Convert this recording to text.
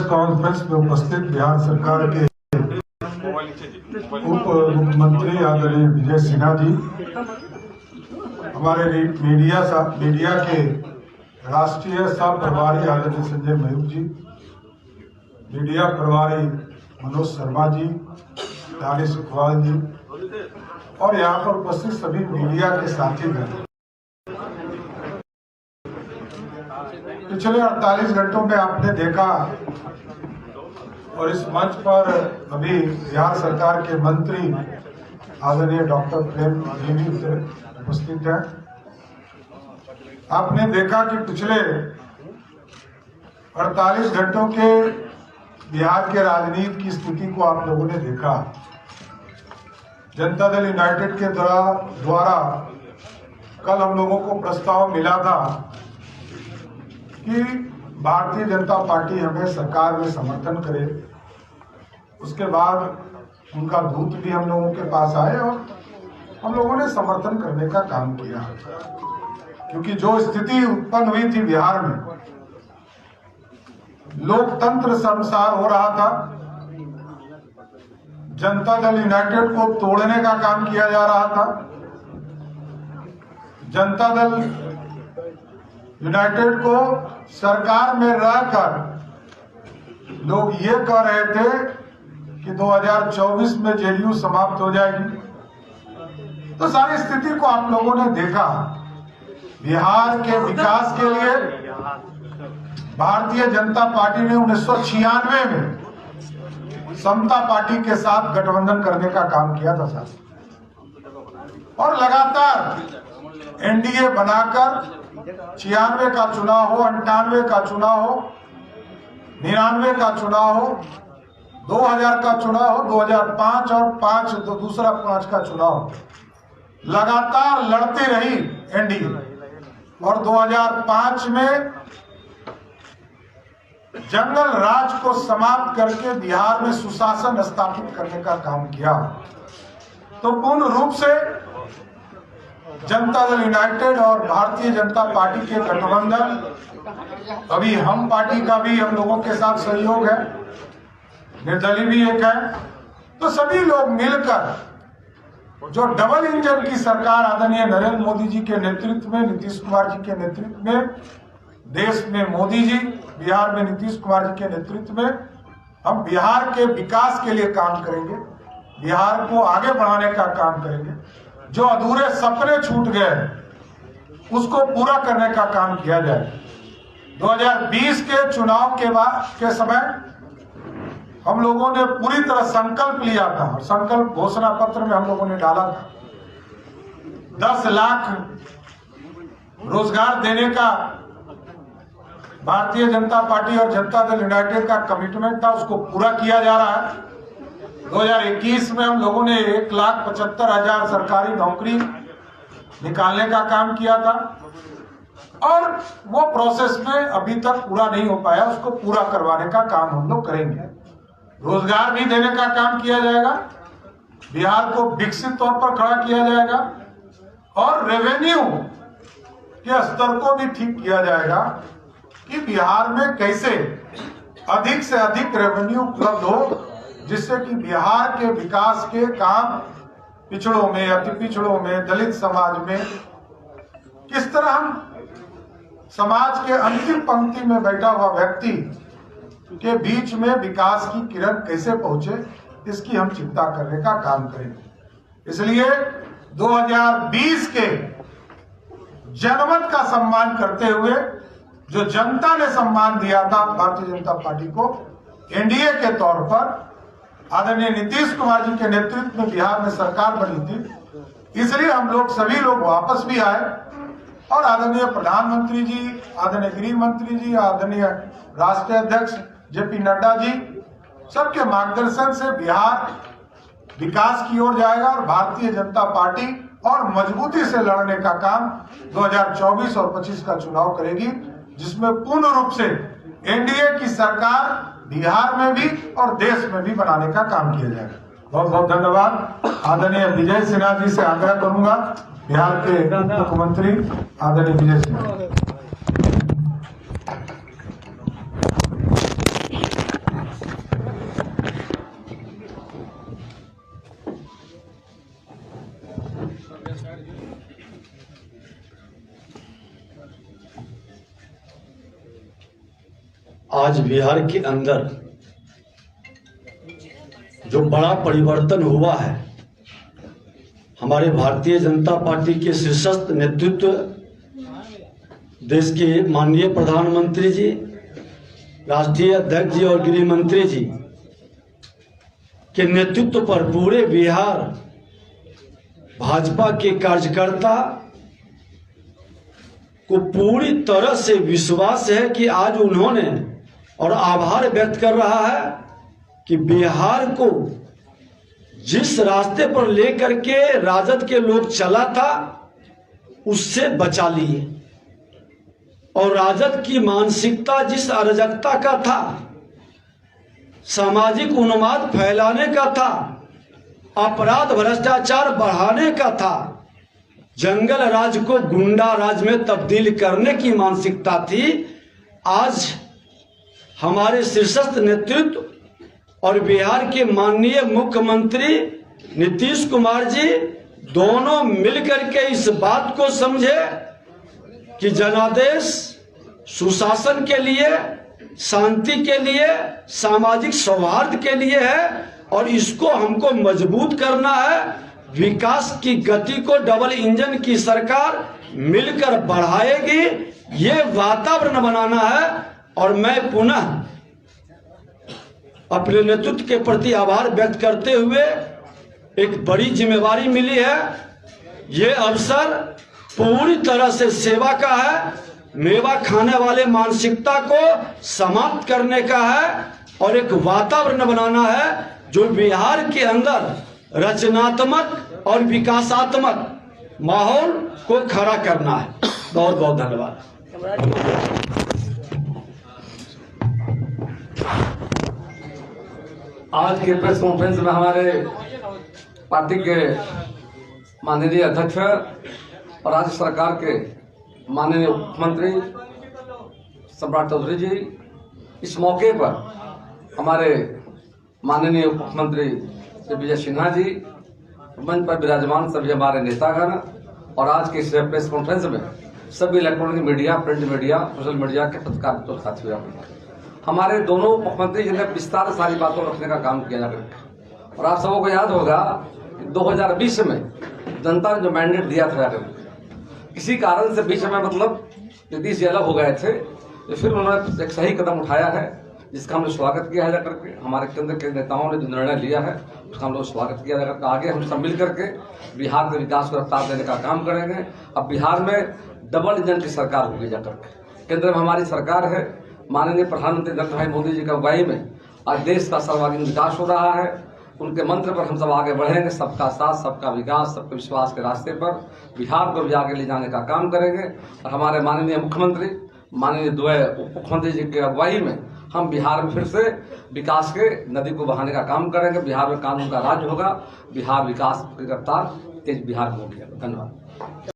Conference में उपस्थित बिहार सरकार के उप मुख्यमंत्री आदरणीय विजय सिन्हा जी, हमारे मीडिया के राष्ट्रीय सह प्रभारी आदरणीय संजय मयूख जी, मीडिया प्रभारी मनोज शर्मा जी, दानिश इकबाल जी और यहाँ पर उपस्थित सभी मीडिया के साथीगण। पिछले 48 घंटों में आपने देखा और इस मंच पर अभी बिहार सरकार के मंत्री आदरणीय डॉक्टर प्रेम जी भी उपस्थित हैं। आपने देखा कि पिछले 48 घंटों के बिहार के राजनीति की स्थिति को आप लोगों ने देखा। जनता दल यूनाइटेड के द्वारा कल हम लोगों को प्रस्ताव मिला था कि भारतीय जनता पार्टी हमें सरकार में समर्थन करे। उसके बाद उनका दूत भी हम लोगों के पास आए और हम लोगों ने समर्थन करने का काम किया, क्योंकि जो स्थिति उत्पन्न हुई थी बिहार में, लोकतंत्र शर्मसार हो रहा था। जनता दल यूनाइटेड को तोड़ने का काम किया जा रहा था। जनता दल यूनाइटेड को सरकार में रहकर लोग ये कह रहे थे कि 2024 में जेडीयू समाप्त हो जाएगी। तो सारी स्थिति को आप लोगों ने देखा। बिहार के विकास के लिए भारतीय जनता पार्टी ने 1996 में समता पार्टी के साथ गठबंधन करने का काम किया था साहब, और लगातार एनडीए बनाकर 96 का चुनाव हो, 98 का चुनाव हो, 99 का चुनाव हो, 2000 का चुनाव हो, 2005 और दूसरा 5 का चुनाव, लगातार लड़ती रही एनडीए। और 2005 में जंगल राज को समाप्त करके बिहार में सुशासन स्थापित करने का काम किया। तो पूर्ण रूप से जनता दल यूनाइटेड और भारतीय जनता पार्टी के गठबंधन, अभी हम पार्टी का भी हम लोगों के साथ सहयोग है, निर्दलीय भी एक है। तो सभी लोग मिलकर जो डबल इंजन की सरकार आदरणीय नरेंद्र मोदी जी के नेतृत्व में, नीतीश कुमार जी के नेतृत्व में, देश में मोदी जी, बिहार में नीतीश कुमार जी के नेतृत्व में हम बिहार के विकास के लिए काम करेंगे, बिहार को आगे बढ़ाने का काम करेंगे। जो अधूरे सपने छूट गए उसको पूरा करने का काम किया जाए। 2020 के चुनाव के समय हम लोगों ने पूरी तरह संकल्प लिया था, और संकल्प घोषणा पत्र में हम लोगों ने डाला था 10 लाख रोजगार देने का भारतीय जनता पार्टी और जनता दल यूनाइटेड का कमिटमेंट था, उसको पूरा किया जा रहा है। 2021 में हम लोगों ने 1,75,000 सरकारी नौकरी निकालने का काम किया था, और वो प्रोसेस में अभी तक पूरा नहीं हो पाया, उसको पूरा करवाने का काम हम लोग करेंगे। रोजगार भी देने का काम किया जाएगा, बिहार को विकसित तौर पर खड़ा किया जाएगा, और रेवेन्यू के स्तर को भी ठीक किया जाएगा कि बिहार में कैसे अधिक से अधिक रेवेन्यू उपलब्ध हो, जिससे कि बिहार के विकास के काम पिछड़ों में, अति पिछड़ों में, दलित समाज में, किस तरह हम समाज के अंतिम पंक्ति में बैठा हुआ व्यक्ति के बीच में विकास की किरण कैसे पहुंचे, इसकी हम चिंता करने का काम करेंगे। इसलिए 2020 के जनमत का सम्मान करते हुए जो जनता ने सम्मान दिया था भारतीय जनता पार्टी को एनडीए के तौर पर, आदरणीय नीतीश कुमार जी के नेतृत्व में बिहार में सरकार बनी थी, इसलिए हम लोग सभी लोग वापस भी आए, और आदरणीय प्रधानमंत्री जी, आदरणीय गृह मंत्री जी, आदरणीय राष्ट्रीय अध्यक्ष जेपी नड्डा जी, सबके मार्गदर्शन से बिहार विकास की ओर जाएगा, और भारतीय जनता पार्टी और मजबूती से लड़ने का काम 2024 और 25 का चुनाव करेगी, जिसमें पूर्ण रूप से एनडीए की सरकार बिहार में भी और देश में भी बनाने का काम किया जाएगा। बहुत बहुत धन्यवाद। आदरणीय विजय सिन्हा जी से आग्रह करूंगा, बिहार के मुख्यमंत्री आदरणीय विजय सिन्हा। बिहार के अंदर जो बड़ा परिवर्तन हुआ है, हमारे भारतीय जनता पार्टी के शीर्षस्थ नेतृत्व, देश के माननीय प्रधानमंत्री जी, राष्ट्रीय अध्यक्ष जी और गृह मंत्री जी के नेतृत्व पर पूरे बिहार भाजपा के कार्यकर्ता को पूरी तरह से विश्वास है कि आज उन्होंने और आभार व्यक्त कर रहा है कि बिहार को जिस रास्ते पर लेकर के राजद के लोग चला था उससे बचा लिए, और राजद की मानसिकता जिस अराजकता का था, सामाजिक उन्माद फैलाने का था, अपराध भ्रष्टाचार बढ़ाने का था, जंगल राज को गुंडा राज में तब्दील करने की मानसिकता थी, आज हमारे शीर्षस्थ नेतृत्व और बिहार के माननीय मुख्यमंत्री नीतीश कुमार जी दोनों मिलकर के इस बात को समझे कि जनादेश सुशासन के लिए, शांति के लिए, सामाजिक सौहार्द के लिए है, और इसको हमको मजबूत करना है। विकास की गति को डबल इंजन की सरकार मिलकर बढ़ाएगी, ये वातावरण बनाना है। और मैं पुनः अपने नेतृत्व के प्रति आभार व्यक्त करते हुए, एक बड़ी जिम्मेवारी मिली है, ये अवसर पूरी तरह से सेवा का है, मेवा खाने वाले मानसिकता को समाप्त करने का है, और एक वातावरण बनाना है जो बिहार के अंदर रचनात्मक और विकासात्मक माहौल को खड़ा करना है। बहुत बहुत धन्यवाद। आज के प्रेस कॉन्फ्रेंस में हमारे पार्टी के माननीय अध्यक्ष और राज्य सरकार के माननीय मुख्यमंत्री सम्राट चौधरी जी, इस मौके पर हमारे माननीय मुख्यमंत्री श्री विजय सिन्हा जी, मंच पर विराजमान सभी हमारे नेतागण, और आज के इस प्रेस कॉन्फ्रेंस में सभी electronic media, print media, social media के पत्रकार साथियों, हमारे दोनों मुख्यमंत्री जी ने विस्तार सारी बातों रखने का काम किया है। और आप सबको याद होगा 2020 में जनता ने जो मैंडेट दिया था, किसी कारण से बीच में मतलब नीतीश जी अलग हो गए थे, तो फिर उन्होंने एक सही कदम उठाया है, जिसका हमने स्वागत किया है जाकर के। हमारे केंद्र के नेताओं ने जो निर्णय लिया है उसका हम लोग स्वागत किया जाकर के। आगे हम सब मिल करके बिहार के विकास को रफ्तार देने का काम करेंगे। अब बिहार में डबल इंजन की सरकार होगी जाकर के। केंद्र में हमारी सरकार है, माननीय प्रधानमंत्री नरेंद्र भाई मोदी जी की अगुवाई में आज देश का सर्वांगीण विकास हो रहा है। उनके मंत्र पर हम सब आगे बढ़ेंगे, सबका साथ, सबका विकास, सबके विश्वास के रास्ते पर बिहार को भी आगे ले जाने का काम करेंगे। और हमारे माननीय मुख्यमंत्री, माननीय उप मुख्यमंत्री जी की अगुवाई में हम बिहार में फिर से विकास के नदी को बहाने का काम करेंगे। बिहार में कानून का राज होगा, बिहार विकास की रफ्तार तेज बिहार में होगी। धन्यवाद।